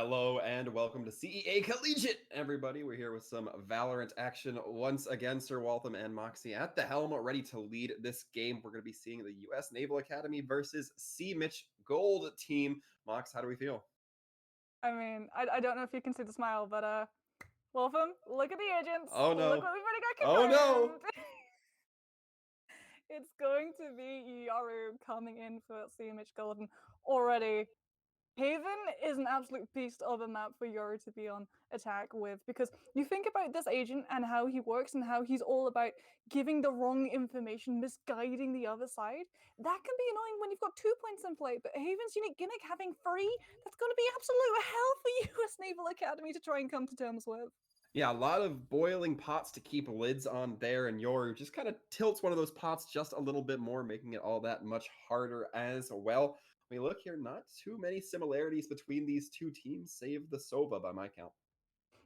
Hello and welcome to CEA Collegiate, everybody. We're here with some Valorant action once again. Sir Waltham and Moxie at the helm, ready to lead this game. We're going to be seeing the US Naval Academy versus CMich Gold team. Mox, how do we feel? I mean, I don't know if you can see the smile, but Wolfram, look at the agents. Oh Look no. what we've already got Oh no. confirmed. It's going to be Yaru coming in for CMich Golden already. Haven is an absolute beast of a map for Yoru to be on attack with, because you think about this agent and how he works and how he's all about giving the wrong information, misguiding the other side. That can be annoying when you've got 2 points in play, but Haven's unique gimmick having 3, that's going to be absolute hell for US Naval Academy to try and come to terms with. Yeah, a lot of boiling pots to keep lids on there, and Yoru just kind of tilts one of those pots just a little bit more, making it all that much harder as well. When we look here, not too many similarities between these two teams, save the Sova by my count.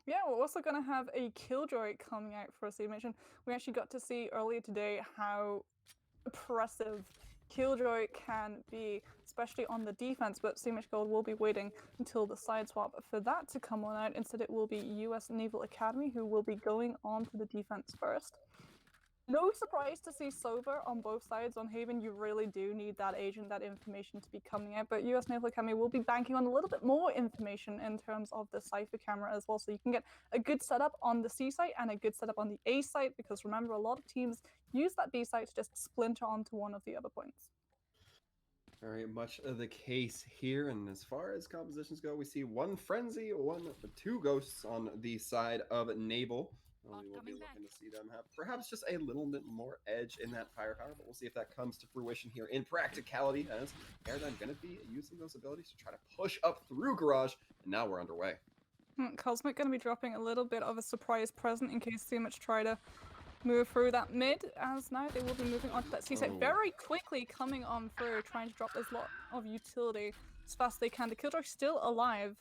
Yeah, we're also going to have a Killjoy coming out for us. You mentioned we actually got to see earlier today how oppressive Killjoy can be, especially on the defense, but CMich Gold will be waiting until the side swap for that to come on out. Instead, it will be US Naval Academy who will be going on to the defense first. No surprise to see Sova on both sides. On Haven, you really do need that agent, that information to be coming out, but US Naval Academy will be banking on a little bit more information in terms of the Cypher camera as well, so you can get a good setup on the C site and a good setup on the A site, because remember, a lot of teams use that B site to just splinter onto one of the other points. Very much the case here, and as far as compositions go, we see one Frenzy, two Ghosts on the side of Naval. We will be looking to see them have perhaps just a little bit more edge in that firepower, but we'll see if that comes to fruition here in practicality, as Paradigm going to be using those abilities to try to push up through Garage, and now we're underway. Cosmic going to be dropping a little bit of a surprise present in case CMich try to move through that mid, as now they will be moving onto that C site very quickly, coming on through, trying to drop this lot of utility as fast as they can. The Killjoy still alive.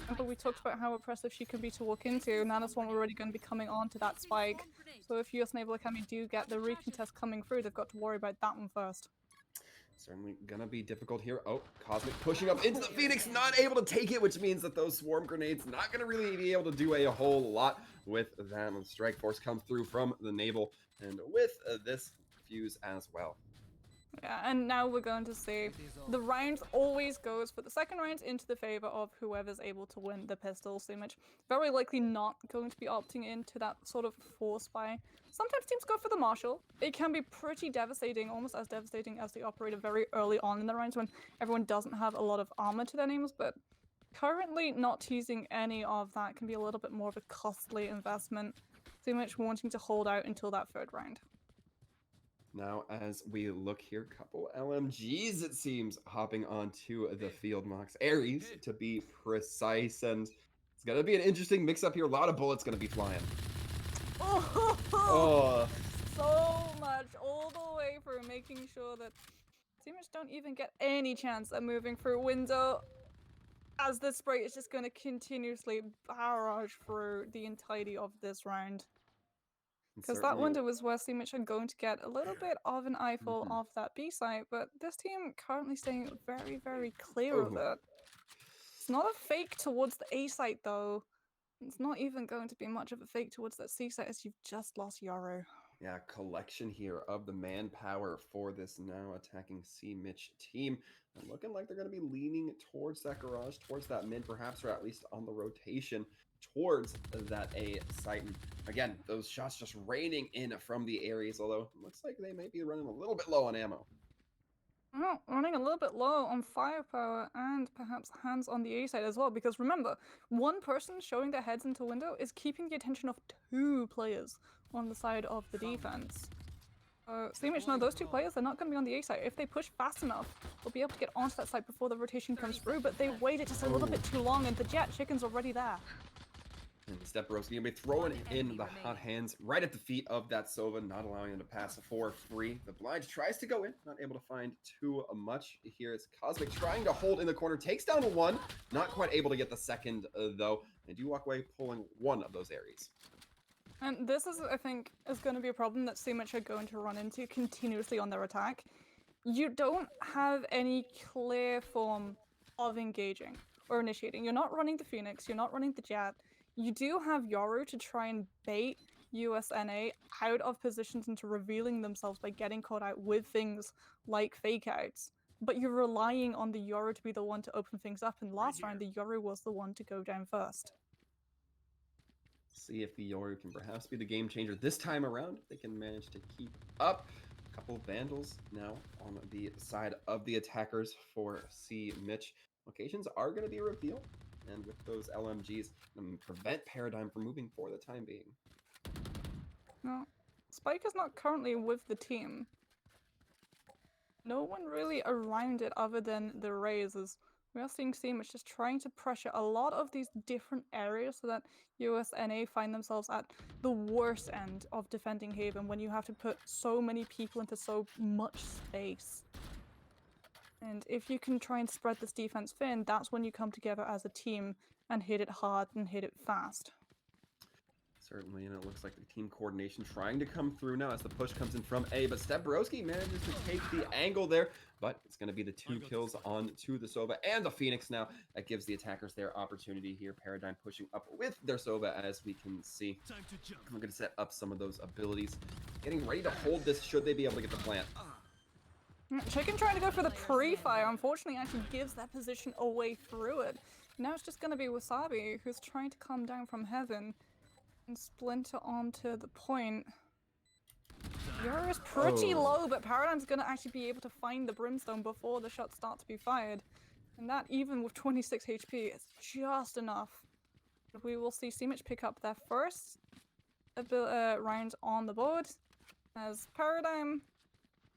Remember, we talked about how oppressive she can be to walk into. Now this one already going to be coming on to that spike. So if US Naval Academy do get the recontest coming through, they've got to worry about that one first. Certainly gonna be difficult here. Oh, Cosmic pushing up into the Phoenix, not able to take it, which means that those swarm grenades not gonna really be able to do a whole lot with that. And Strike Force comes through from the Naval, and with this fuse as well. Yeah, and now we're going to see the round always goes for the second round into the favor of whoever's able to win the pistol. CMich very likely not going to be opting into that sort of force buy. Sometimes teams go for the Marshal. It can be pretty devastating, almost as devastating as the Operator very early on in the rounds when everyone doesn't have a lot of armor to their names, but currently not teasing any of that can be a little bit more of a costly investment. CMich wanting to hold out until that third round. Now, as we look here, couple LMGs, it seems, hopping onto the field. Mox Ares, to be precise, and it's gonna be an interesting mix-up here. A lot of bullets gonna be flying. Oh, so much, all the way through, making sure that CMich don't even get any chance at moving through window, as the spray is just going to continuously barrage through the entirety of this round. Because that window was where CMich are going to get a little bit of an eyeful off that B site, but this team currently staying very, very clear of it. It's not a fake towards the A site though. It's not even going to be much of a fake towards that C site, as you've just lost Yaru. Yeah, collection here of the manpower for this now attacking CMich team. And looking like they're going to be leaning towards that garage, towards that mid perhaps, or at least on the rotation towards that A site. And again, those shots just raining in from the Ares, although it looks like they might be running a little bit low on ammo. Well, running a little bit low on firepower and perhaps hands on the A side as well, because remember, one person showing their heads into window is keeping the attention of 2 players on the side of the defense. CMich know those 2 players, they're not going to be on the A side. If they push fast enough, they'll be able to get onto that side before the rotation comes through, but they waited just a little bit too long, and the Jet Chicken's already there. And Steparovski gonna be throwing in the hot hands right at the feet of that Sova, not allowing him to pass for free. The Blige tries to go in, not able to find too much here. It's Cosmic trying to hold in the corner, takes down one, not quite able to get the second though. They do walk away pulling one of those Ares. And this is, I think, is going to be a problem that CMich are going to run into continuously on their attack. You don't have any clear form of engaging. or initiating. You're not running the Phoenix, you're not running the Jet. You do have Yoru to try and bait USNA out of positions into revealing themselves by getting caught out with things like fake outs. But you're relying on the Yoru to be the one to open things up, and last round the Yoru was the one to go down first. See if the Yoru can perhaps be the game changer this time around. They can manage to keep up. A couple Vandals now on the side of the attackers for CMich. Locations are going to be revealed, and with those LMGs, prevent Paradigm from moving for the time being. No, Spike is not currently with the team. No one really around it other than the Rays. We are seeing CMich just trying to pressure a lot of these different areas so that USNA find themselves at the worst end of defending Haven when you have to put so many people into so much space. And if you can try and spread this defense thin, that's when you come together as a team and hit it hard and hit it fast. Certainly, and it looks like the team coordination trying to come through now as the push comes in from A, but Stebbrowski manages to take the angle there, but it's going to be the 2 kills on to the Sova and the Phoenix now. That gives the attackers their opportunity here. Paradigm pushing up with their Sova, as we can see. We're going to set up some of those abilities. Getting ready to hold this should they be able to get the plant. Chicken trying to go for the pre-fire, unfortunately actually gives that position away through it. Now it's just going to be Wasabi, who's trying to come down from heaven and splinter onto the point. Yoru is pretty low, but Paradigm's going to actually be able to find the Brimstone before the shots start to be fired. And that, even with 26 HP, is just enough. We will see CMich pick up their first round on the board, as Paradigm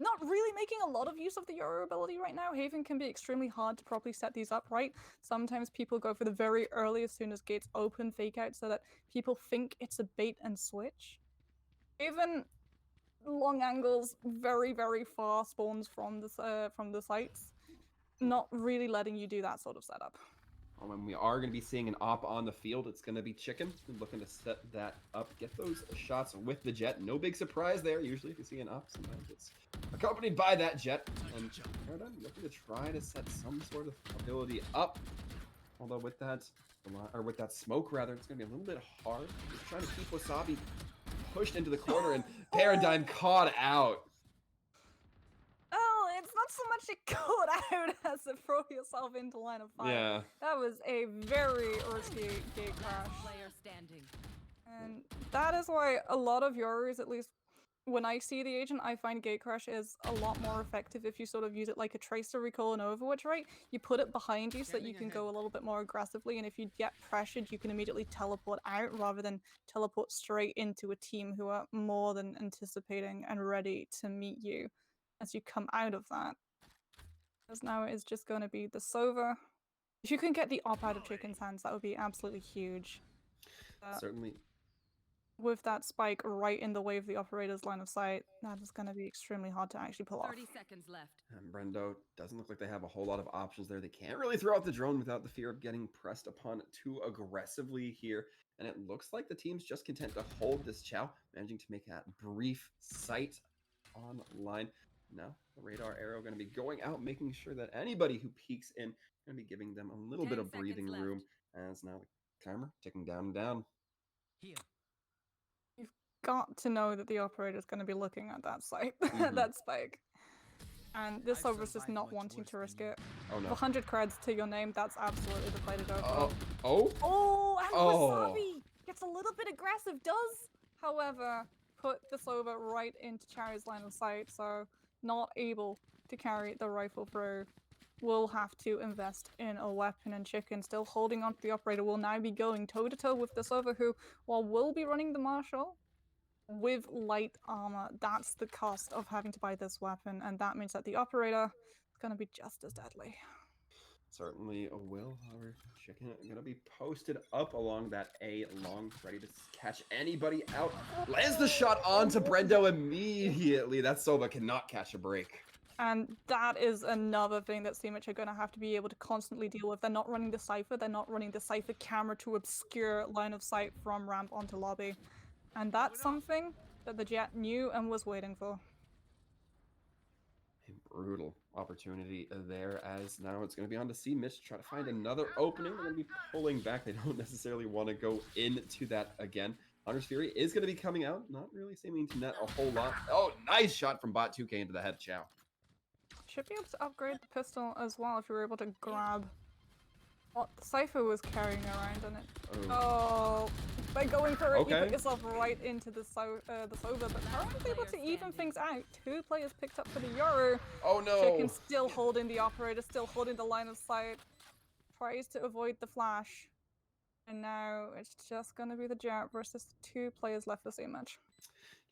not really making a lot of use of the Yoru ability right now. Haven can be extremely hard to properly set these up right. Sometimes people go for the very early, as soon as gates open, fake out so that people think it's a bait and switch. Haven, long angles, very, very far spawns from the sites. Not really letting you do that sort of setup. When we are going to be seeing an op on the field, it's going to be Chicken looking to set that up, get those shots with the Jet. No big surprise there. Usually if you see an op, sometimes it's accompanied by that Jet. And Paradigm looking to try to set some sort of ability up. Although with that smoke rather, it's going to be a little bit hard. Just trying to keep Wasabi pushed into the corner and Paradigm caught out. Oh, it's not so much a caught out as to throw yourself into line of fire. Yeah. That was a very risky gate crash. And that is why a lot of Yorus, at least when I see the agent, I find gate crash is a lot more effective if you sort of use it like a tracer recall in Overwatch, right? You put it behind you so that you can go a little bit more aggressively, and if you get pressured, you can immediately teleport out rather than teleport straight into a team who are more than anticipating and ready to meet you as you come out of that. Because now it is just going to be the Sova. If you can get the op out of Chicken's hands, that would be absolutely huge. Certainly. With that spike right in the way of the operator's line of sight, that is going to be extremely hard to actually pull off. 30 seconds left. And Brendo doesn't look like they have a whole lot of options there. They can't really throw out the drone without the fear of getting pressed upon too aggressively here. And it looks like the team's just content to hold this Chow, managing to make that brief sight online. Now, the radar arrow going to be going out, making sure that anybody who peeks in going to be giving them a little bit of breathing room. As now the timer ticking down and down. Here. You've got to know that the operator is going to be looking at that site, that spike. And this Sova's just not wanting to risk it. Oh no. 100 creds to your name, that's absolutely the play to go for. And Wasabi gets a little bit aggressive, does, however, put the Sova right into Cherry's line of sight, so not able to carry the rifle through. Will have to invest in a weapon, and Chicken, still holding on to the operator, will now be going toe-to-toe with the Sova, who, while will be running the Marshal with light armor, that's the cost of having to buy this weapon, and that means that the operator is going to be just as deadly. Certainly will. Our Chicken going to be posted up along that A long, ready to catch anybody out. Lands the shot onto Brendo immediately. That Sova cannot catch a break. And that is another thing that CMich are going to have to be able to constantly deal with. They're not running the Cypher. They're not running the Cypher camera to obscure line of sight from ramp onto lobby. And that's something that the Jet knew and was waiting for. Brutal opportunity there, as now it's going to be on to CMich to try to find another opening. They're going to be pulling back. They don't necessarily want to go into that again. Hunter's Fury is going to be coming out, not really seeming to net a whole lot. Oh, nice shot from Bot 2K into the head of Chow. Should be able to upgrade the pistol as well if you were able to grab what the Cypher was carrying around on it. Oh, by going for it, you put yourself right into the Sova, but Current's able to even things out. 2 players picked up for the Yoru. Oh no! Chicken still holding the operator, still holding the line of sight. Tries to avoid the flash. And now it's just going to be the Jet versus 2 players left for CMich.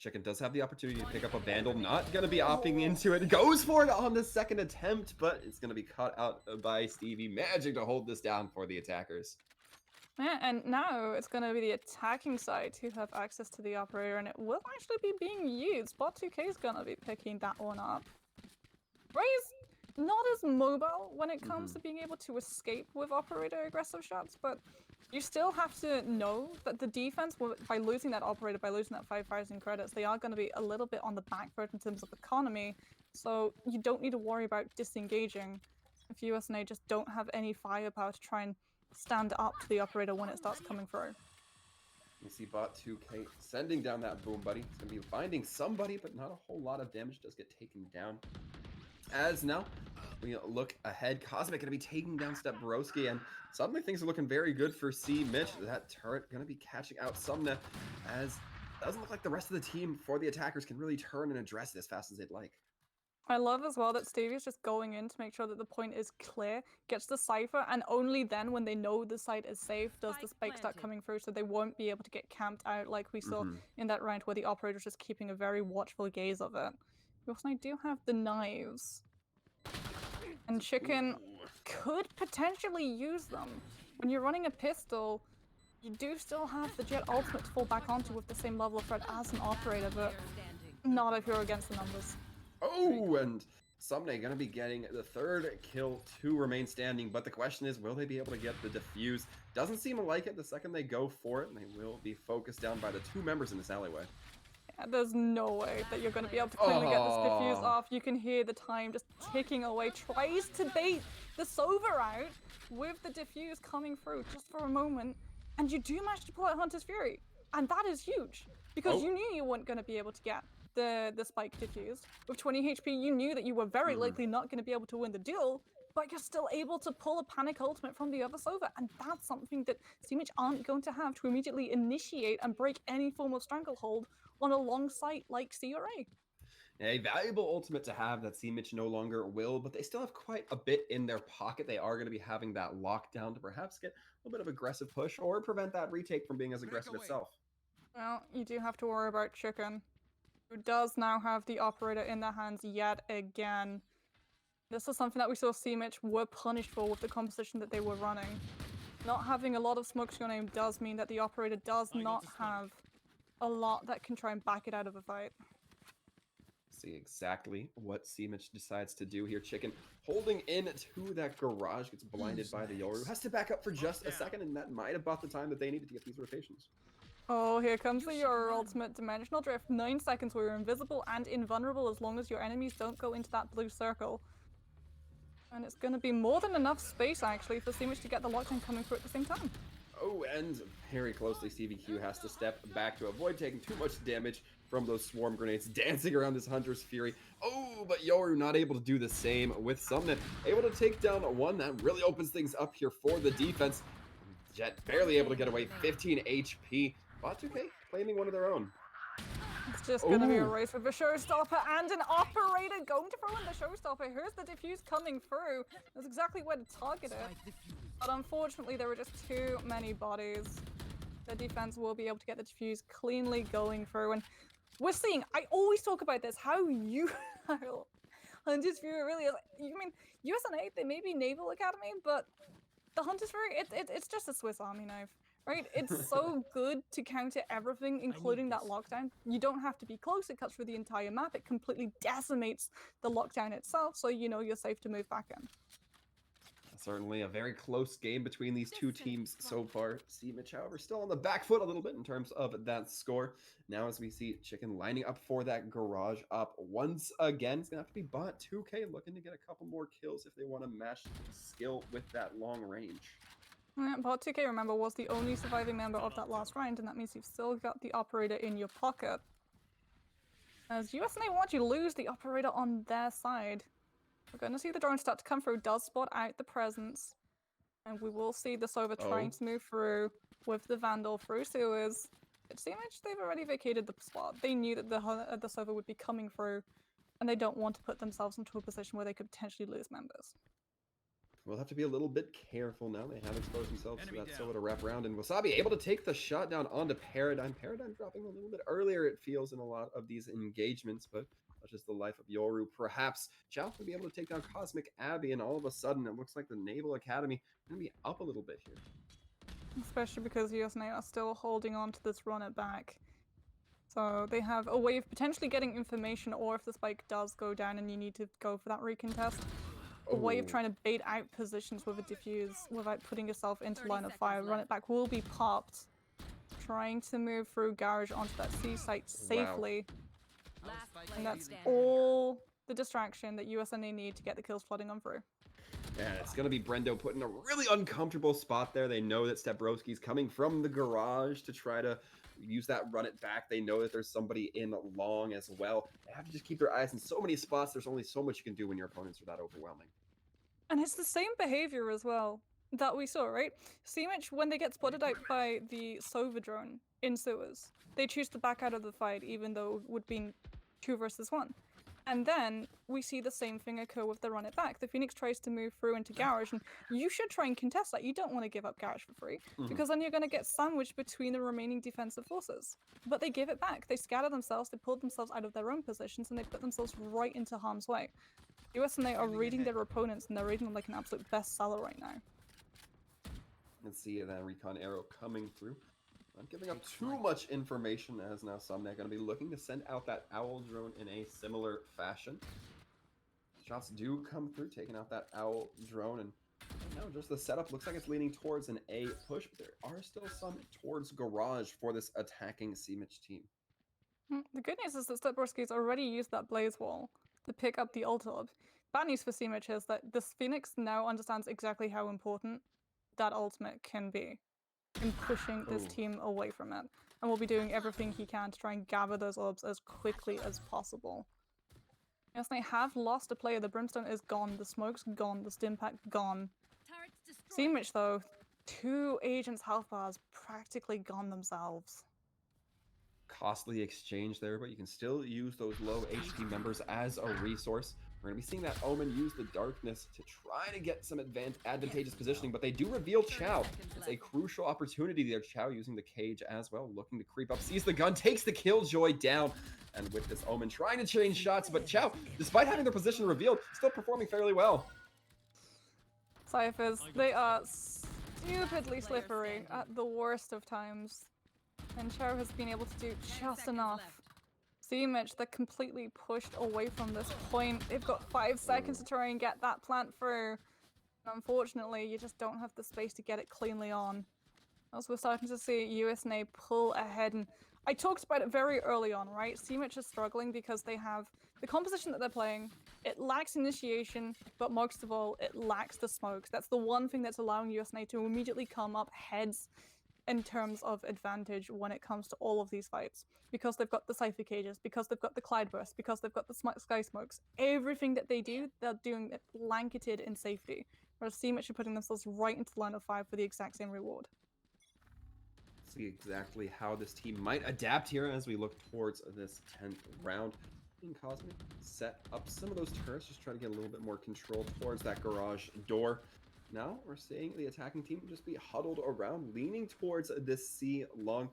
Chicken does have the opportunity to pick up a Vandal, not going to be opting into it. Goes for it on the second attempt, but it's going to be cut out by Stevie, managing to hold this down for the attackers. Yeah, and now it's going to be the attacking side who have access to the operator, and it will actually be being used. Bot 2K is going to be picking that one up. Ray's not as mobile when it comes to being able to escape with operator aggressive shots, but you still have to know that the defense, by losing that operator, by losing that 5,000 credits, they are going to be a little bit on the back foot in terms of economy, so you don't need to worry about disengaging if USNA just don't have any firepower to try and stand up to the operator when it starts coming through. You see Bot 2K sending down that boom buddy. It's going to be finding somebody, but not a whole lot of damage. Does get taken down. As now we look ahead, Cosmic going to be taking down Stepbrowski, and suddenly things are looking very good for CMich. That turret going to be catching out Sumna, as it doesn't look like the rest of the team for the attackers can really turn and address it as fast as they'd like. I love as well that Stevie's just going in to make sure that the point is clear, gets the Cypher, and only then when they know the site is safe does the spike start coming through, so they won't be able to get camped out like we saw in that round where the operator's just keeping a very watchful gaze of it. We also do have the knives. And Chicken could potentially use them. When you're running a pistol, you do still have the Jet ultimate to fall back onto with the same level of threat as an operator, but not if you're against the numbers. Oh, and Sumne going to be getting the 3rd kill. 2 remain standing, but the question is, will they be able to get the defuse? Doesn't seem like it the second they go for it, and they will be focused down by the 2 members in this alleyway. Yeah, there's no way that you're going to be able to cleanly get this defuse off. You can hear the time just ticking away. Tries to bait the Sova out with the defuse coming through just for a moment, and you do manage to pull out Hunter's Fury, and that is huge because you knew you weren't going to be able to get the spike diffused. With 20 HP, you knew that you were very likely not going to be able to win the duel, but you're still able to pull a panic ultimate from the other Sova, and that's something that CMich aren't going to have to immediately initiate and break any form of stranglehold on a long site like CRA. A valuable ultimate to have that CMich no longer will, but they still have quite a bit in their pocket. They are going to be having that lockdown to perhaps get a little bit of aggressive push or prevent that retake from being as aggressive itself. Well, you do have to worry about Chicken, who does now have the operator in their hands yet again. This is something that we saw CMich were punished for with the composition that they were running. Not having a lot of smoke to your name does mean that the operator does not have a lot that can try and back it out of a fight. See exactly what CMich decides to do here. Chicken holding into that garage, gets blinded by the Yoru, has to back up for just a second, and that might have bought the time that they needed to get these rotations. Oh, here comes the Yoru ultimate Dimensional Drift. 9 seconds where you're invisible and invulnerable as long as your enemies don't go into that blue circle. And it's going to be more than enough space, actually, for CMich to get the lockdown coming through at the same time. Oh, and very closely, CVQ has to step back to avoid taking too much damage from those swarm grenades dancing around this Hunter's Fury. Oh, but Yoru not able to do the same with Sumnet. Able to take down one. That really opens things up here for the defense. Jet barely able to get away, 15 HP. Bot 2K claiming one of their own. It's just going to be a race with a showstopper and an operator going to throw in the showstopper. Here's the diffuse coming through. That's exactly where to target it. But unfortunately, there were just too many bodies. The defense will be able to get the diffuse cleanly going through. And we're seeing, I always talk about this, how you Hunter's Fury really is. I mean, USNA, they may be Naval Academy, but the Hunter's Fury, it's just a Swiss Army knife. Right? It's so good to counter everything, including that lockdown. You don't have to be close. It cuts through the entire map. It completely decimates the lockdown itself, so you know you're safe to move back in. Certainly a very close game between these two teams so far. CMich, however, still on the back foot a little bit in terms of that score. Now as we see Chicken lining up for that garage up once again. It's going to have to be bot 2K looking to get a couple more kills if they want to match skill with that long range. Yeah, bot 2K, remember, was the only surviving member of that last round, and that means you've still got the operator in your pocket. As USNA want you to lose the operator on their side. We're going to see the drone start to come through, does spot out the presence. And we will see the Sova trying to move through with the Vandal through sewers. At CMich, they've already vacated the spot. They knew that the Sova would be coming through, and they don't want to put themselves into a position where they could potentially lose members. We'll have to be a little bit careful now. They have exposed themselves to that Sova to wrap around. And Wasabi able to take the shot down onto Paradigm. Paradigm dropping a little bit earlier, it feels, in a lot of these engagements, but that's just the life of Yoru. Perhaps Chow will be able to take down Cosmic Abby, and all of a sudden it looks like the Naval Academy is going to be up a little bit here. Especially because USNA are still holding on to this run it back. So they have a way of potentially getting information, or if the spike does go down and you need to go for that recontest, a way of trying to bait out positions with a diffuse without putting yourself into line of fire. Run it back will be popped. Trying to move through garage onto that C site safely. Wow. And that's all the distraction that USNA need to get the kills flooding on through. Yeah, it's going to be Brendo put in a really uncomfortable spot there. They know that Stebrowski's coming from the garage to try to use that run it back. They know that there's somebody in long as well. They have to just keep their eyes in so many spots. There's only so much you can do when your opponents are that overwhelming. And it's the same behavior as well that we saw, right? CMich, when they get spotted out by the Sova drone in sewers, they choose to back out of the fight even though it would be 2 versus 1. And then we see the same thing occur with the run it back. The Phoenix tries to move through into garage, and you should try and contest that. You don't want to give up garage for free, because then you're going to get sandwiched between the remaining defensive forces. But they give it back. They scatter themselves, they pulled themselves out of their own positions, and they put themselves right into harm's way. USNA are reading their opponents, and they're reading them like an absolute bestseller right now. Let's see that recon arrow coming through. Not giving up too much information, as now Somnet going to be looking to send out that Owl drone in a similar fashion. Shots do come through, taking out that Owl drone, and now just the setup looks like it's leaning towards an A push, but there are still some towards garage for this attacking CMich team. The good news is that Stebrowski's already used that Blaze Wall to pick up the ult. Bad news for CMich is that this Phoenix now understands exactly how important that ultimate can be in pushing this team away from it, and will be doing everything he can to try and gather those orbs as quickly as possible. Yes, they have lost a player. The Brimstone is gone, the smoke's gone, the stim pack gone. CMich though, 2 agents' health bars practically gone themselves. Costly exchange there, but you can still use those low HP members as a resource. We're going to be seeing that Omen use the darkness to try to get some advantageous positioning, but they do reveal Chow. It's a crucial opportunity there. Chow using the cage as well, looking to creep up, sees the gun, takes the Killjoy down, and with this Omen trying to change shots, but Chow, despite having their position revealed, still performing fairly well. Cyphers, they are stupidly slippery at the worst of times, and Chow has been able to do just enough. CMich, they're completely pushed away from this point. They've got 5 seconds to try and get that plant through. And unfortunately, you just don't have the space to get it cleanly on. As we're starting to see USNA pull ahead, and I talked about it very early on, right? CMich is struggling because they have the composition that they're playing. It lacks initiation, but most of all, it lacks the smokes. That's the one thing that's allowing USNA to immediately come up heads in terms of advantage when it comes to all of these fights, because they've got the Cypher cages, because they've got the Clyde burst, because they've got the sky smokes. Everything that they do, they're doing it blanketed in safety, whereas CMich are putting themselves right into the line of fire for the exact same reward. See exactly how this team might adapt here as we look towards this 10th round. In Cosmic, set up some of those turrets, just try to get a little bit more control towards that garage door. Now we're seeing the attacking team just be huddled around, leaning towards this C long.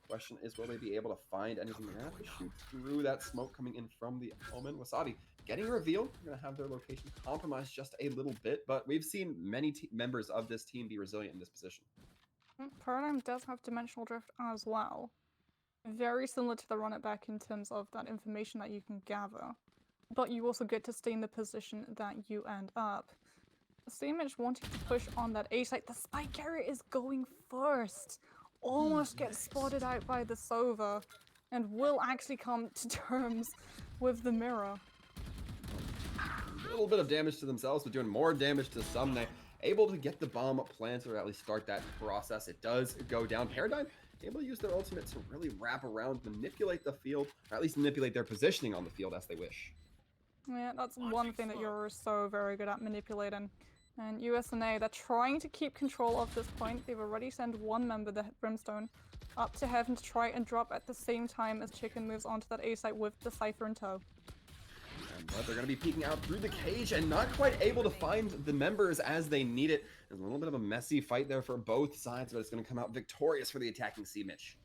Question is, will they be able to find anything? They're going to have to shoot through that smoke coming in from the Omen. Wasabi getting revealed. They're going to have their location compromised just a little bit, but we've seen many members of this team be resilient in this position. Paradigm does have dimensional drift as well. Very similar to the run it back in terms of that information that you can gather. But you also get to stay in the position that you end up. CMich wanting to push on that A site. The spike carrier is going first. Almost gets spotted out by the Sova and will actually come to terms with the mirror. A little bit of damage to themselves, but doing more damage to Sumne. Able to get the bomb planted or at least start that process. It does go down. Paradigm able to use their ultimate to really wrap around, manipulate the field, or at least manipulate their positioning on the field as they wish. Yeah, that's one thing that you're so very good at, manipulating. And USNA, they're trying to keep control of this point. They've already sent one member, the Brimstone, up to heaven to try and drop at the same time as Chicken moves onto that A site with the Cypher in tow. But they're going to be peeking out through the cage and not quite able to find the members as they need it. There's a little bit of a messy fight there for both sides, but it's going to come out victorious for the attacking CMich.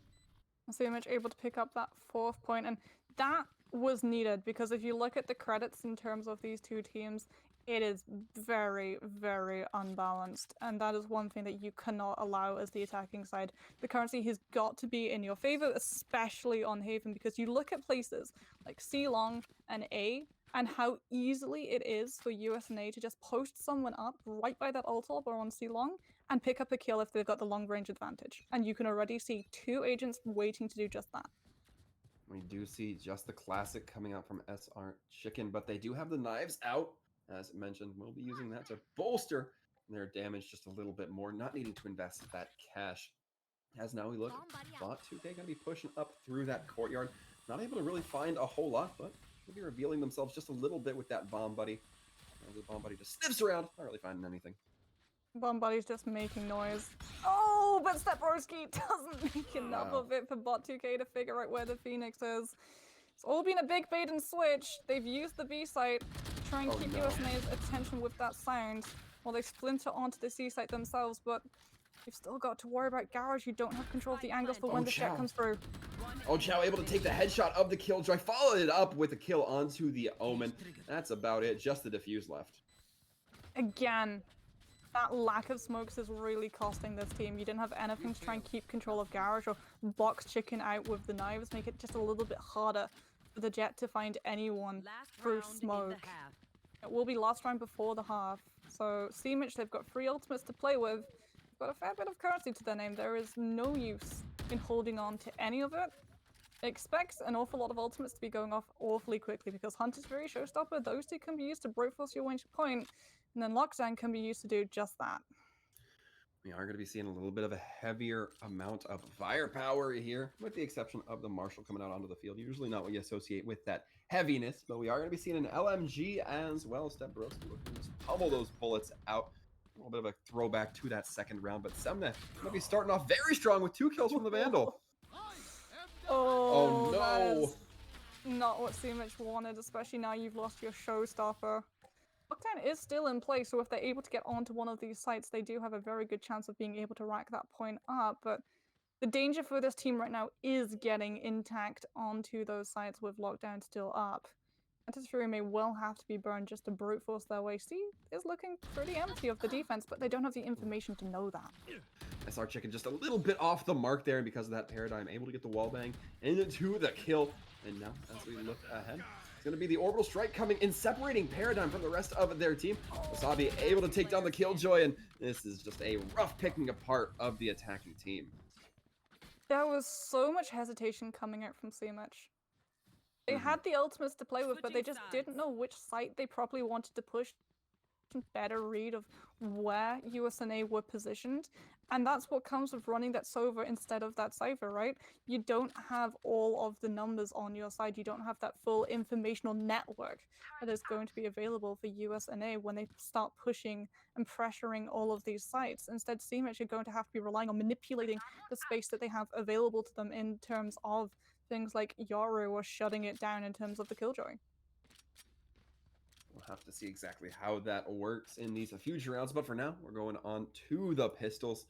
CMich able to pick up that 4th point, and that was needed because if you look at the credits in terms of these two teams, it is very, very unbalanced, and that is one thing that you cannot allow as the attacking side. The currency has got to be in your favor, especially on Haven, because you look at places like C Long and A, and how easily it is for USNA to just post someone up right by that ult or on C Long and pick up a kill if they've got the long range advantage. And you can already see 2 agents waiting to do just that. We do see just the classic coming out from SR Chicken, but they do have the knives out. As mentioned, we'll be using that to bolster their damage just a little bit more, not needing to invest that cash. As now we look, Bot 2K going to be pushing up through that courtyard. Not able to really find a whole lot, but will be revealing themselves just a little bit with that Bomb Buddy. As the Bomb Buddy just sniffs around, not really finding anything. Bomb Buddy's just making noise. Oh, but Stepbroski doesn't make enough of it for Bot 2K to figure out where the Phoenix is. It's all been a big bait and switch. They've used the B site to try and keep USNA's attention with that sound while they splinter onto the C site themselves, but you've still got to worry about Garage. You don't have control of the angles for when the shot comes through. Chow able to take the headshot of the Killjoy, followed it up with a kill onto the Omen. That's about it, just the defuse left. Again, that lack of smokes is really costing this team. You didn't have anything to try and keep control of Garage or box Chicken out with the knives, make it just a little bit harder for the Jet to find anyone through smoke. It will be last round before the half. So CMich, they've got 3 ultimates to play with. They've got a fair bit of currency to their name. There is no use in holding on to any of it. Expect an awful lot of ultimates to be going off awfully quickly because Hunter's Fury, Showstopper, those 2 can be used to brute force your range point, and then Lockdown can be used to do just that. We are going to be seeing a little bit of a heavier amount of firepower here, with the exception of the Marshal coming out onto the field. Usually not what you associate with that heaviness, but we are going to be seeing an LMG as well. Stepbroski looking to just pummel those bullets out. A little bit of a throwback to that second round, but Semna going to be starting off very strong with 2 kills from the Vandal. Oh no! That is not what CMich wanted, especially now you've lost your Showstopper. Lockdown is still in place, so if they're able to get onto one of these sites, they do have a very good chance of being able to rack that point up, but the danger for this team right now is getting intact onto those sites with Lockdown still up. Hunter's Fury may well have to be burned just to brute force their way. C is looking pretty empty of the defense, but they don't have the information to know that. SR Chicken just a little bit off the mark there, and because of that Paradigm, able to get the wall bang into the kill. And now, as we look ahead, it's going to be the Orbital Strike coming in, separating Paradigm from the rest of their team. Wasabi able to take down the Killjoy, and this is just a rough picking apart of the attacking team. There was so much hesitation coming out from CMich. They had the ultimates to play with, but they just didn't know which site they properly wanted to push. Better read of where USNA were positioned, and that's what comes with running that Sova instead of that Cypher, right? You don't have all of the numbers on your side. You don't have that full informational network that is going to be available for USNA when they start pushing and pressuring all of these sites. Instead, CMich are going to have to be relying on manipulating the space that they have available to them in terms of things like Yoru or shutting it down in terms of the Killjoy. We'll have to see exactly how that works in these future rounds, but for now, we're going on to the pistols.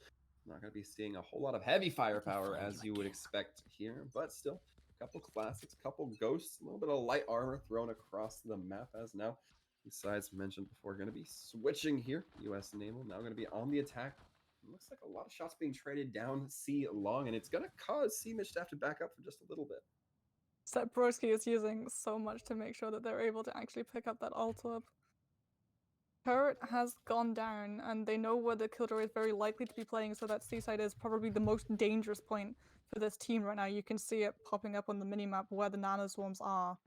Not going to be seeing a whole lot of heavy firepower as you would expect here, but still, a couple classics, a couple ghosts, a little bit of light armor thrown across the map as now, besides mentioned before, going to be switching here. US Naval now going to be on the attack. It looks like a lot of shots being traded down C long, and it's going to cause CMich to have to back up for just a little bit. Stepbroski is using so much to make sure that they're able to actually pick up that ult up. Turret has gone down, and they know where the Killjoy is very likely to be playing, so that seaside is probably the most dangerous point for this team right now. You can see it popping up on the minimap where the nanoswarms are.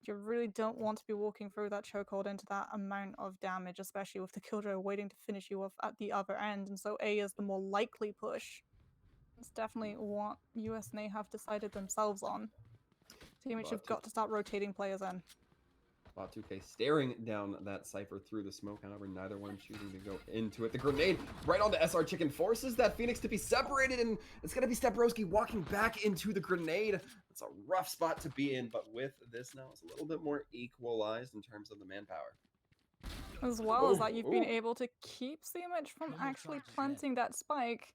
You really don't want to be walking through that chokehold into that amount of damage, especially with the Killjoy waiting to finish you off at the other end, and so A is the more likely push. It's definitely what USNA have decided themselves on. CMich have got to start rotating players in. Bot2K staring down that Cypher through the smoke. However, neither one choosing to go into it. The grenade right onto SR Chicken forces that Phoenix to be separated, and it's going to be Stebrowski walking back into the grenade. It's a rough spot to be in, but with this now, it's a little bit more equalized in terms of the manpower. As well as that, you've been able to keep CMich from actually planting that spike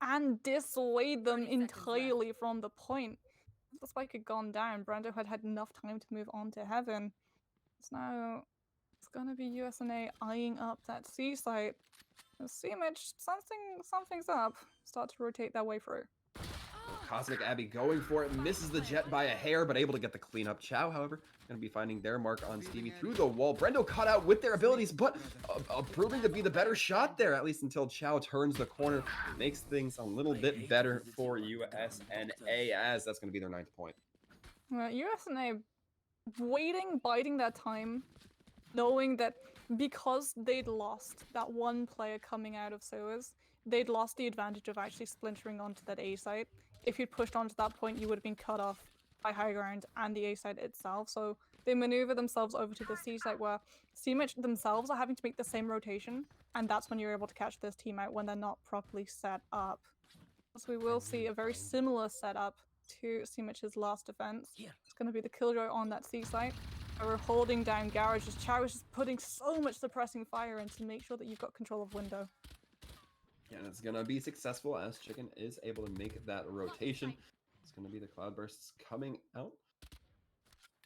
and dissuade them entirely from the point. If the spike had gone down, Brando had had enough time to move on to heaven. So now it's gonna be USNA eyeing up that C site. CMich, something's up. Start to rotate their way through. Cosmic Abby going for it, misses the jet by a hair, but able to get the cleanup. Chow, however, going to be finding their mark on Stevie through the wall. Brendo caught out with their abilities, but proving to be the better shot there, at least until Chow turns the corner. Makes things a little bit better for USNA, as that's going to be their 9th point. USNA waiting, biding their time, knowing that because they'd lost that one player coming out of sewers, they'd lost the advantage of actually splintering onto that A site. If you'd pushed onto that point, you would have been cut off by high ground and the A site itself. So they maneuver themselves over to the C site, where CMich themselves are having to make the same rotation, and that's when you're able to catch this team out when they're not properly set up. So we will see a very similar setup to CMich's last defense. It's going to be the Killjoy on that C site. We're holding down Garage as Chow is just putting so much suppressing fire in to make sure that you've got control of window. And it's going to be successful as Chicken is able to make that rotation. It's going to be the Cloudbursts coming out.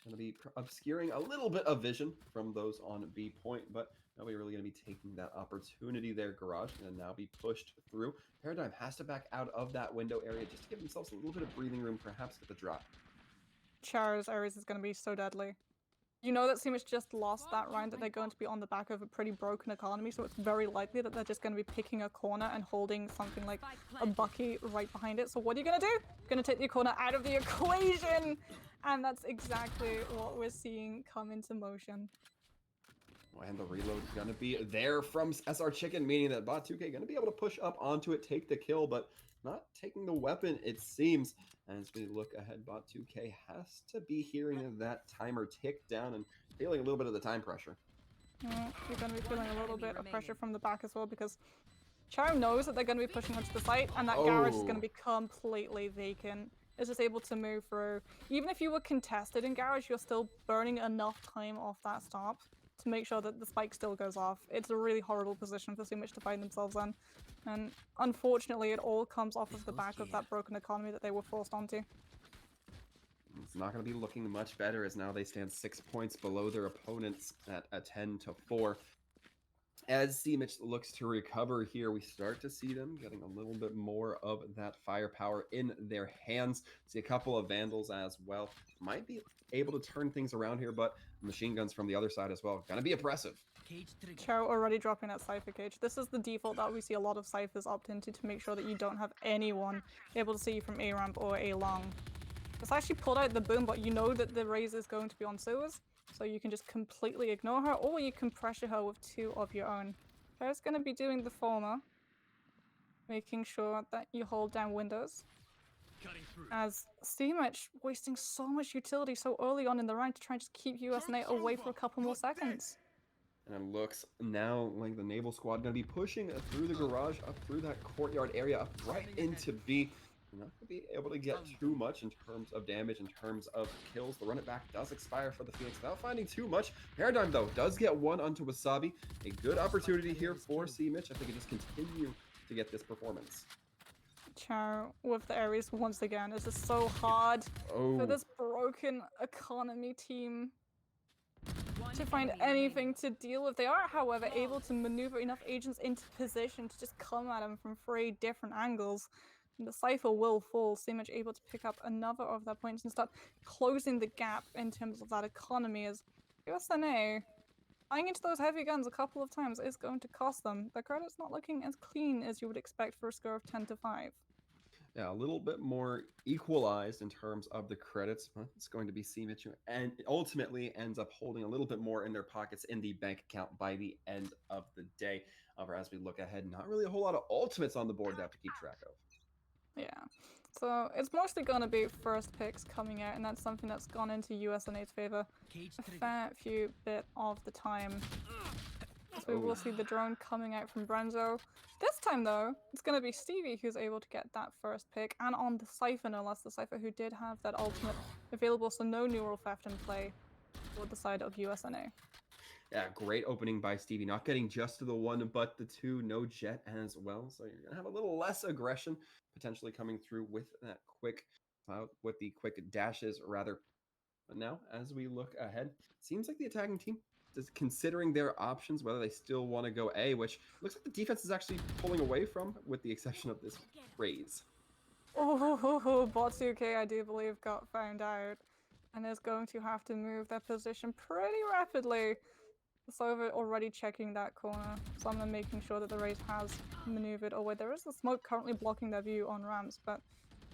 Going to be obscuring a little bit of vision from those on B point, but nobody really going to be taking that opportunity there. Garage going to now be pushed through. Paradigm has to back out of that window area just to give themselves a little bit of breathing room, perhaps with the drop. Char's Ares is going to be so deadly. You know that CMich just lost that round, that they're going to be on the back of a pretty broken economy, so it's very likely that they're just going to be picking a corner and holding something like a Bucky right behind it. So what are you going to do? You're going to take the corner out of the equation! And that's exactly what we're seeing come into motion. And the reload is going to be there from SR Chicken, meaning that Bot2K going to be able to push up onto it, take the kill, but not taking the weapon, it seems. And as we look ahead, Bot2K has to be hearing that timer tick down and feeling a little bit of the time pressure. You're going to be feeling a little bit of pressure from the back as well, because Chow knows that they're going to be pushing onto the site, and that garage is going to be completely vacant. It's just able to move through. Even if you were contested in garage, you're still burning enough time off that stop to make sure that the spike still goes off. It's a really horrible position for CMich to find themselves in. And unfortunately, it all comes off of the back of that broken economy that they were forced onto. It's not going to be looking much better, as now they stand 6 points below their opponents at a 10-4. As CMich looks to recover here, we start to see them getting a little bit more of that firepower in their hands. See a couple of Vandals as well. Might be able to turn things around here, but machine guns from the other side as well. Gonna be oppressive. Chow already dropping that Cypher cage. This is the default that we see a lot of Cyphers opt into to make sure that you don't have anyone able to see you from A ramp or A long. It's actually pulled out the boom, but you know that the Razor is going to be on sewers, so you can just completely ignore her, or you can pressure her with 2 of your own. Chow's going to be doing the former, making sure that you hold down windows. As CMich wasting so much utility so early on in the round to try and just keep USNA away for a couple more seconds. And it looks now like the Naval squad going to be pushing through the garage, up through that courtyard area, up right into B. They're not going to be able to get too much in terms of damage, in terms of kills. The run it back does expire for the Phoenix without finding too much. Paradigm, though, does get one onto Wasabi. A good opportunity here for CMich. I think it just continue to get this performance. Chow with the Ares once again. This is so hard for this broken economy team to find anything to deal with. They are, however, able to maneuver enough agents into position to just come at them from 3 different angles. And the Cypher will fall. CMich able to pick up another of their points and start closing the gap in terms of that economy, as USNA Buying into those heavy guns a couple of times is going to cost them. The credit's not looking as clean as you would expect for a score of 10 to 5. Yeah, a little bit more equalized in terms of the credits. But it's going to be CMich, and ultimately ends up holding a little bit more in their pockets in the bank account by the end of the day. However, as we look ahead, not really a whole lot of ultimates on the board to have to keep track of. Yeah. So it's mostly going to be first picks coming out, and that's something that's gone into USNA's favor a fair few bit of the time. So we will see the drone coming out from Brenzo. This time, though, it's going to be Stevie who's able to get that first pick, and on the Cypher, no less, the Cypher who did have that ultimate available, so no neural theft in play for the side of USNA. Yeah, great opening by Stevie. Not getting just to the one, but the two. No jet as well. So you're going to have a little less aggression potentially coming through with that quick, with the quick dashes, rather. But now, as we look ahead, seems like the attacking team is considering their options, whether they still want to go A, which looks like the defense is actually pulling away from, with the exception of this raise. Oh, bot 2K, I do believe, got found out and is going to have to move their position pretty rapidly. So we're already checking that corner. So I'm making sure that the Raze has maneuvered away. There is a smoke currently blocking their view on ramps, but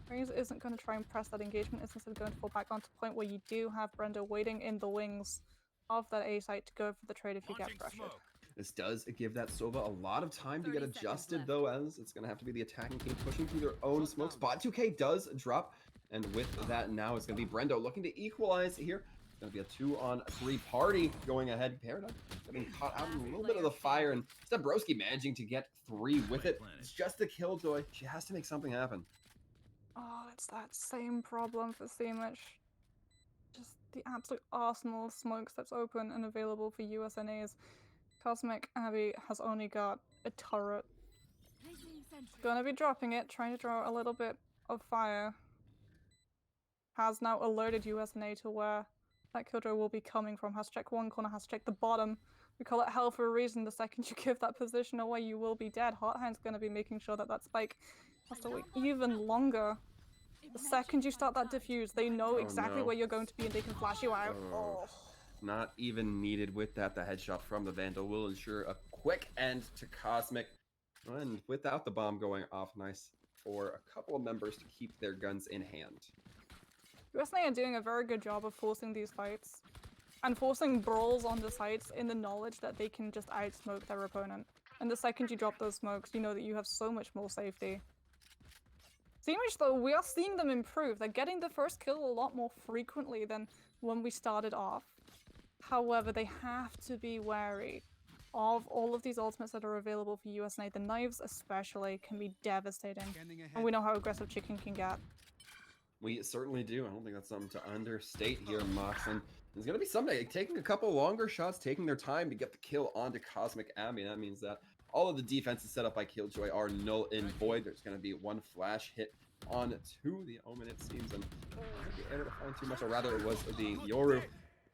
Raze isn't going to try and press that engagement. It's instead going to fall back onto point where you do have Brenda waiting in the wings of that A site to go for the trade if you get pressured. This does give that Sova a lot of time to get adjusted, though, as it's going to have to be the attacking team pushing through their own smokes. Bot 2K does drop, and with that now it's going to be Brendo looking to equalize here. It's going to be a 2-on-3 party going ahead. Paradigm getting caught out in a little bit of the fire, and Stebrowski managing to get 3 with it. It's just a killjoy. She has to make something happen. Oh, it's that same problem for CMich. Just the absolute arsenal of smokes that's open and available for USNA's. Cosmic Abby has only got a turret. Gonna be dropping it, trying to draw a little bit of fire. Has now alerted USNA to where that killjoy will be coming from. Has to check one corner, has to check the bottom. We call it hell for a reason. The second you give that position away, you will be dead. Hothand's gonna be making sure that that spike has to wait even longer. The second you start that diffuse, they know exactly where you're going to be and they can flash you out. Oh. Not even needed with that. The headshot from the Vandal will ensure a quick end to Cosmic. And without the bomb going off, nice for a couple of members to keep their guns in hand. USNA are doing a very good job of forcing these fights and forcing brawls on the sites in the knowledge that they can just outsmoke their opponent. And the second you drop those smokes, you know that you have so much more safety. CMich, though, we are seeing them improve. They're getting the first kill a lot more frequently than when we started off. However, they have to be wary of all of these ultimates that are available for USNA. The knives especially can be devastating. And we know how aggressive Chicken can get. We certainly do. I don't think that's something to understate here, Mox. And there's going to be somebody taking a couple longer shots, taking their time to get the kill onto Cosmic Abby. That means that all of the defenses set up by Killjoy are null and void. There's going to be one flash hit on to the Omen, it seems. And not be able to find too much, or rather it was the Yoru.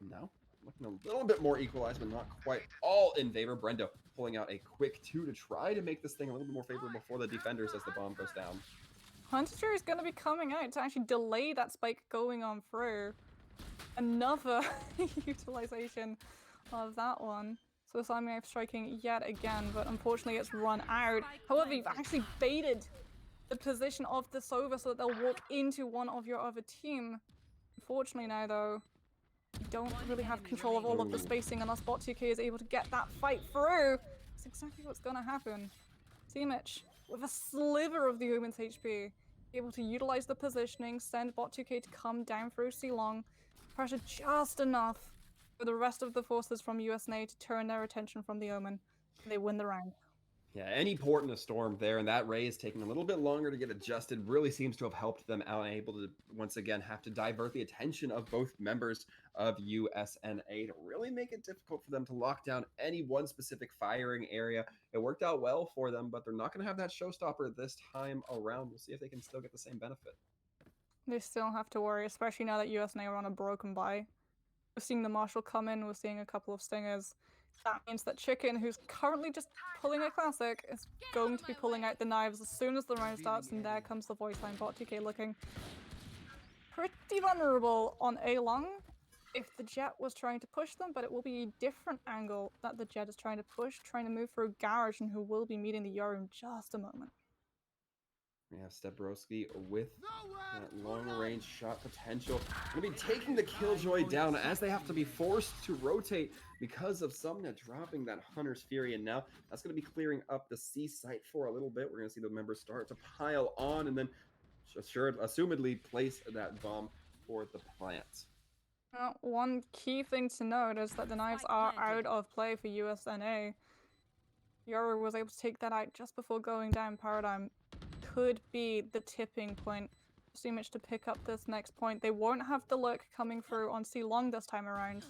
No. Looking a little bit more equalized, but not quite all in favor. Brendo pulling out a quick 2 to try to make this thing a little bit more favorable for the defenders as the bomb goes down. Hunter is going to be coming out to actually delay that spike going on through. Another utilization of that one. So Sami striking yet again, but unfortunately it's run out. However, you've actually baited the position of the Sova so that they'll walk into one of your other team. Unfortunately now, though, you don't really have control of all of the spacing unless Bot 2K is able to get that fight through. That's exactly what's going to happen. CMich, with a sliver of the Omen's HP, able to utilize the positioning, send Bot 2K to come down through C-Long, pressure just enough for the rest of the forces from USNA to turn their attention from the Omen, and they win the round. Yeah, any port in a storm there, and that Ray is taking a little bit longer to get adjusted really seems to have helped them out and able to, once again, have to divert the attention of both members of USNA to really make it difficult for them to lock down any one specific firing area. It worked out well for them, but they're not going to have that showstopper this time around. We'll see if they can still get the same benefit. They still have to worry, especially now that USNA are on a broken buy. We're seeing the Marshal come in, we're seeing a couple of stingers. That means that Chicken, who's currently just pulling a classic, is going to be pulling out the knives as soon as the round starts, and there comes the voice line. Bot 2K looking pretty vulnerable on A long. if the Jet was trying to push them, but it will be a different angle that the Jet is trying to push, trying to move through Garage, and who will be meeting the Yoru in just a moment. We have Stebrowski with that long-range shot potential. Going to be taking the Killjoy down as they have to be forced to rotate because of Sumna dropping that Hunter's Fury. And now that's going to be clearing up the C site for a little bit. We're going to see the members start to pile on and then assumedly place that bomb for the plant. One key thing to note is that the knives are out of play for USNA. Yoru was able to take that out just before going down. Paradigm could be the tipping point for CMich to pick up this next point. They won't have the lurk coming through on C long this time around.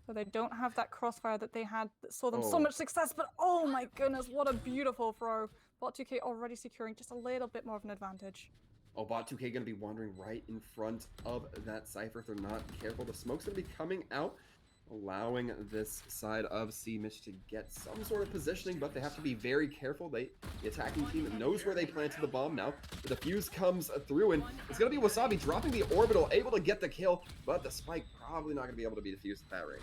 So they don't have that crossfire that they had that saw them so much success, but oh my goodness, what a beautiful throw. Bot2K already securing just a little bit more of an advantage. Oh, Bot2K going to be wandering right in front of that Cypher if they're not careful. The smoke's going to be coming out, allowing this side of CMich to get some sort of positioning, but they have to be very careful. The attacking team knows where they planted the bomb now. The defuse comes through, and it's going to be Wasabi dropping the orbital, able to get the kill, but the spike probably not going to be able to be defused at that rate.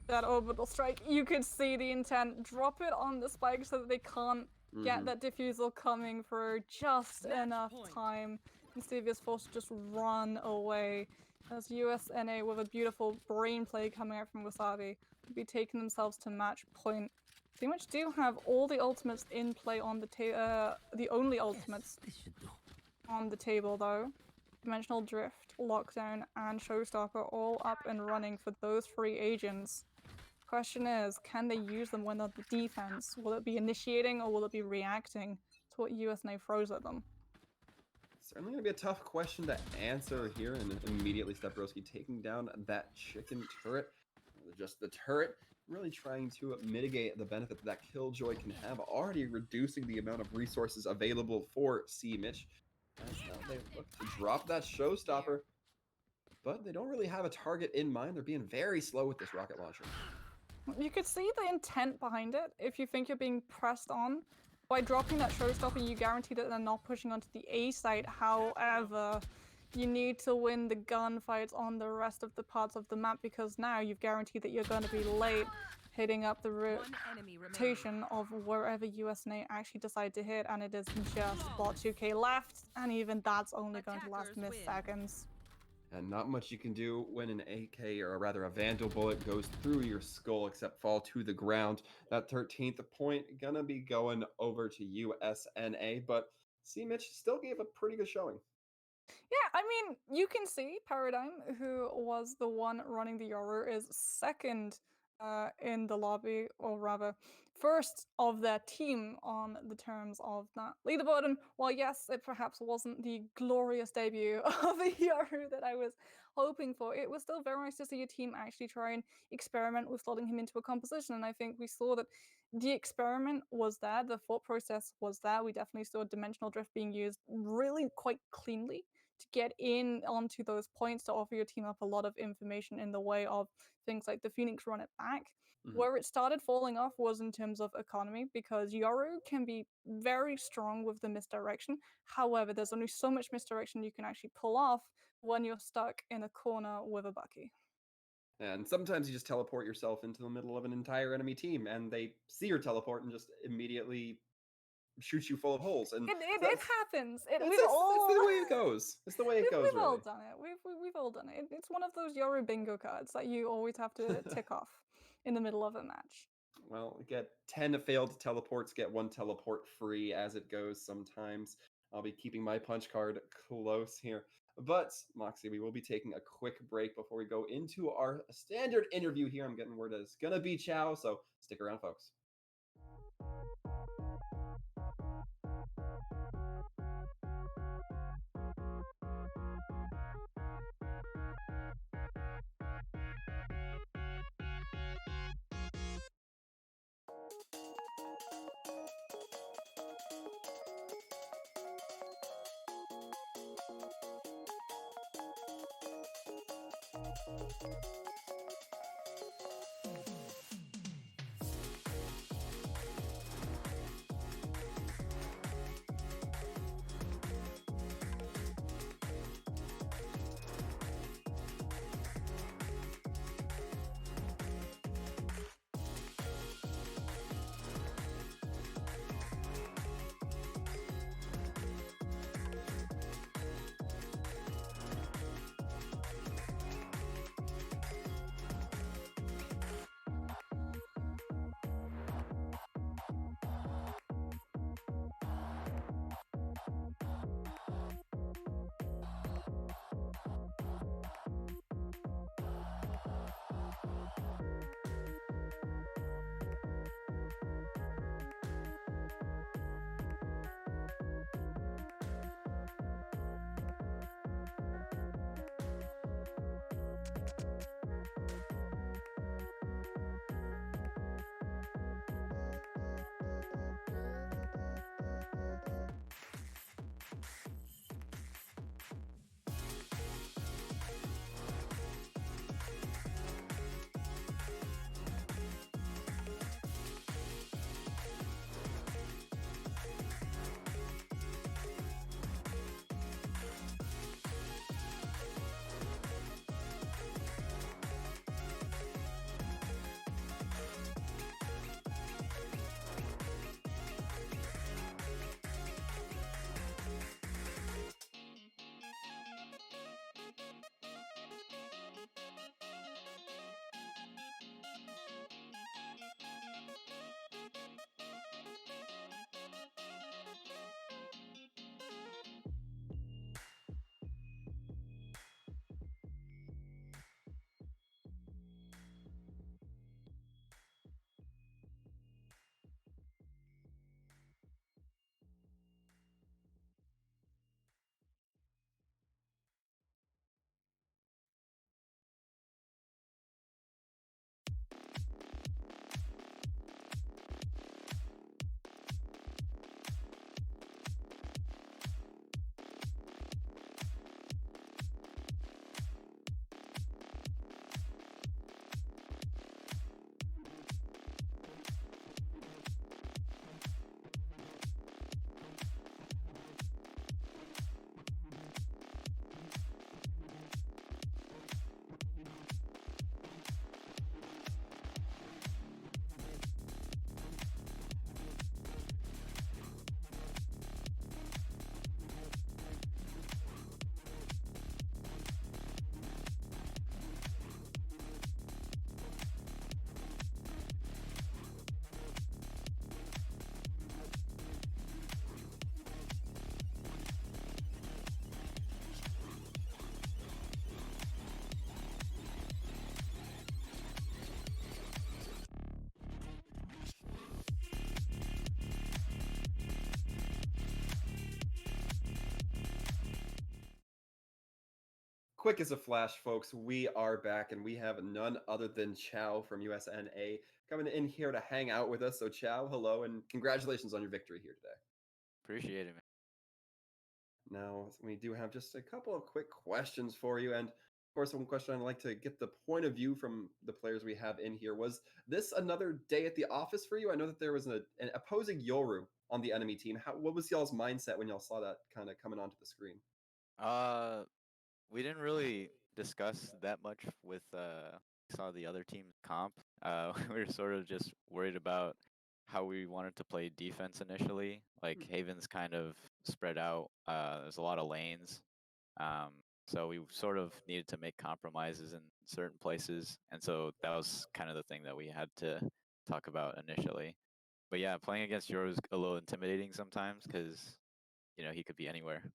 That orbital strike, you could see the intent. Drop it on the spike so that they can't get that diffusal coming through just enough time. And Stevie is forced to just run away. As USNA with a beautiful brain play coming out from Wasabi will be taking themselves to match point. CMich do have all the ultimates in play on the only ultimates on the table though. Dimensional Drift, Lockdown, and Showstopper all up and running for those 3 agents. Question is, can they use them when they're the defense? Will it be initiating or will it be reacting to what USNA throws at them? Certainly going to be a tough question to answer here, and immediately Stebrowski taking down that chicken turret. Just the turret, really trying to mitigate the benefit that Killjoy can have, already reducing the amount of resources available for CMich. As now they look to drop that Showstopper, but they don't really have a target in mind. They're being very slow with this rocket launcher. You could see the intent behind it. If you think you're being pressed on, by dropping that Showstopper, you guarantee that they're not pushing onto the A site. However, you need to win the gunfights on the rest of the parts of the map because now you've guaranteed that you're going to be late hitting up the rotation of wherever USNA actually decide to hit, and it is just Bot2K left, and even that's only going to last milliseconds. And not much you can do when an AK, or rather a Vandal bullet, goes through your skull except fall to the ground. That 13th point gonna be going over to USNA, but CMich still gave a pretty good showing. Yeah, I mean, you can see Paradigm, who was the one running the Yoru, is second in the lobby, or rather, first of their team on the terms of that leaderboard. And while yes, it perhaps wasn't the glorious debut of a Yoru that I was hoping for, it was still very nice to see a team actually try and experiment with slotting him into a composition. And I think we saw that the experiment was there, the thought process was there. We definitely saw Dimensional Drift being used really quite cleanly to get in onto those points to offer your team up a lot of information in the way of things like the Phoenix run it back. Where it started falling off was in terms of economy, because Yoru can be very strong with the misdirection. However, there's only so much misdirection you can actually pull off when you're stuck in a corner with a Bucky. And sometimes you just teleport yourself into the middle of an entire enemy team, and they see your teleport and just immediately shoot you full of holes. And it happens. It's the way it goes. It's the way it goes. We've all done it. We've all done it. It's one of those Yoru bingo cards that you always have to tick off in the middle of a match. Well, get 10 failed teleports, get 1 teleport free as it goes sometimes. I'll be keeping my punch card close here. But, Moxie, we will be taking a quick break before we go into our standard interview here. I'm getting word that it's going to be Chow, so stick around, folks. quick as a flash, folks, we are back and we have none other than Chow from USNA coming in here to hang out with us. So, Chow, hello, and congratulations on your victory here today. Appreciate it, man. Now, we do have just a couple of quick questions for you. And of course, one question I'd like to get the point of view from the players we have in here. Was this another day at the office for you? I know that there was an opposing Yoru on the enemy team. What was y'all's mindset when y'all saw that kind of coming onto the screen? Uh, we didn't really discuss that much with some of the other team's comp. We were sort of just worried about how we wanted to play defense initially. Like Haven's kind of spread out. There's a lot of lanes. Um, so we sort of needed to make compromises in certain places, and so that was kind of the thing that we had to talk about initially. But yeah, playing against Euro is a little intimidating sometimes because he could be anywhere.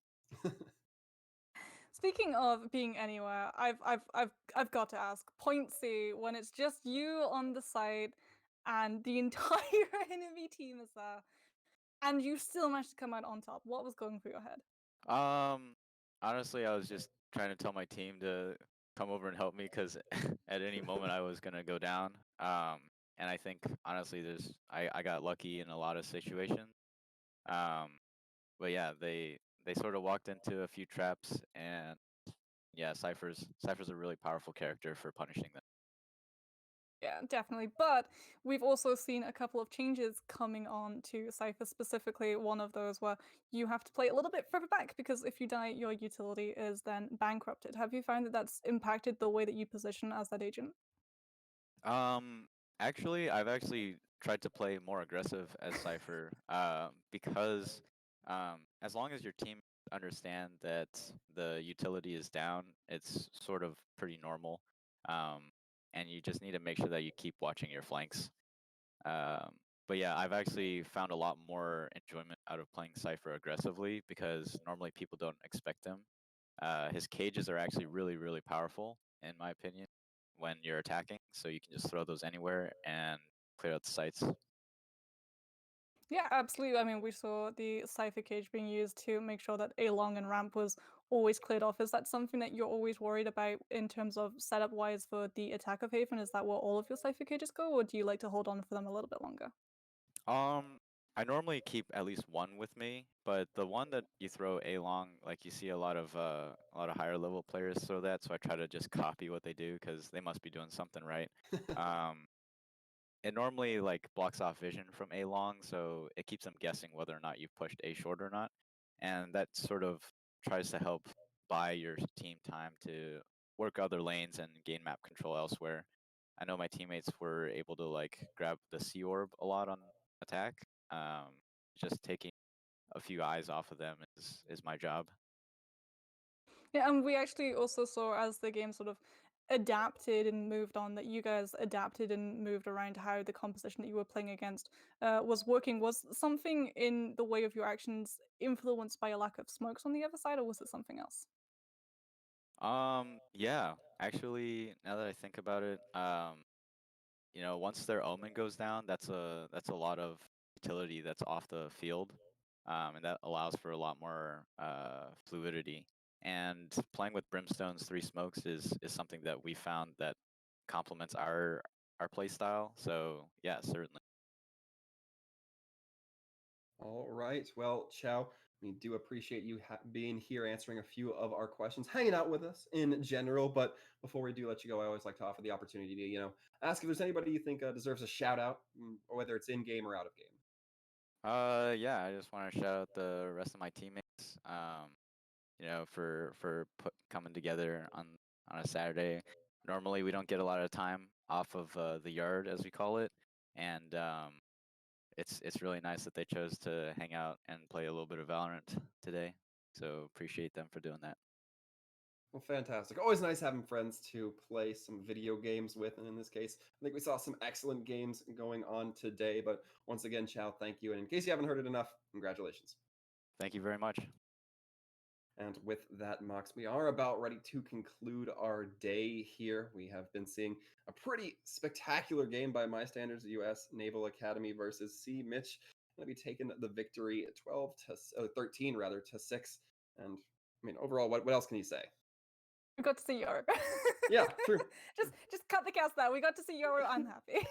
Speaking of being anywhere, I've got to ask, Point C, when it's just you on the site and the entire enemy team is there, and you still managed to come out on top, what was going through your head? Um, Honestly, I was just trying to tell my team to come over and help me because at any moment I was gonna go down. And I think honestly, I got lucky in a lot of situations. Um, but yeah, they sort of walked into a few traps, and yeah, Cypher's a really powerful character for punishing them. Yeah, definitely. But we've also seen a couple of changes coming on to Cypher, specifically one of those where you have to play a little bit further back because if you die, your utility is then bankrupted. Have you found that that's impacted the way that you position as that agent? Um, Actually, I've actually tried to play more aggressive as Cypher, because as long as your team understand that the utility is down, it's sort of pretty normal. Um, and you just need to make sure that you keep watching your flanks. Um, but yeah, I've actually found a lot more enjoyment out of playing Cypher aggressively because normally people don't expect them. His cages are actually really, really powerful, in my opinion, when you're attacking. So you can just throw those anywhere and clear out the sites. Yeah, absolutely. I mean, we saw the Cypher cage being used to make sure that A long and ramp was always cleared off. Is that something that you're always worried about in terms of setup wise for the attack of Haven? Is that where all of your Cypher cages go, or do you like to hold on for them a little bit longer? I normally keep at least one with me, but the one that you throw a long, like you see a lot of higher level players throw that, so I try to just copy what they do because they must be doing something right. Um, it normally like blocks off vision from a long, so it keeps them guessing whether or not you've pushed a short or not, and that sort of tries to help buy your team time to work other lanes and gain map control elsewhere. I know my teammates were able to like grab the C orb a lot on attack. Um, just taking a few eyes off of them is my job. Yeah, and we actually also saw as the game sort of adapted and moved on that you guys adapted and moved around how the composition that you were playing against was working. Was something in the way of your actions influenced by a lack of smokes on the other side, or was it something else? Yeah, actually, now that I think about it, once their omen goes down, that's a lot of utility that's off the field, and that allows for a lot more fluidity. And playing with Brimstone's three smokes is something that we found that complements our play style. So yeah, certainly. All right. Well, Chow, we do appreciate you being here, answering a few of our questions, hanging out with us in general. But before we do let you go, I always like to offer the opportunity to, ask if there's anybody you think deserves a shout out, or whether it's in game or out of game. Yeah, I just want to shout out the rest of my teammates. For coming together on a Saturday. Normally, we don't get a lot of time off of the yard, as we call it, and it's really nice that they chose to hang out and play a little bit of Valorant today. So appreciate them for doing that. Well, fantastic. Always nice having friends to play some video games with. And in this case, I think we saw some excellent games going on today. But once again, Chow, thank you. And in case you haven't heard it enough, congratulations. Thank you very much. And with that, Mox, we are about ready to conclude our day here. We have been seeing a pretty spectacular game by my standards, US Naval Academy versus CMich. Going to be taking the victory 12 to 13 rather to 6. And I mean, overall, what else can you say? We got to see Yoru. Yeah, true. Just cut the cast there. We got to see Yoru. I'm happy.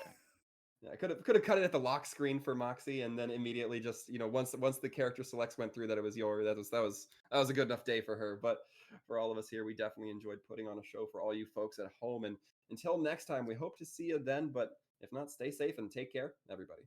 Yeah, I could have cut it at the lock screen for Moxie, and then immediately just once the character selects went through that it was Yoru, that was a good enough day for her. But for all of us here, we definitely enjoyed putting on a show for all you folks at home. And until next time, we hope to see you then. But if not, stay safe and take care, everybody.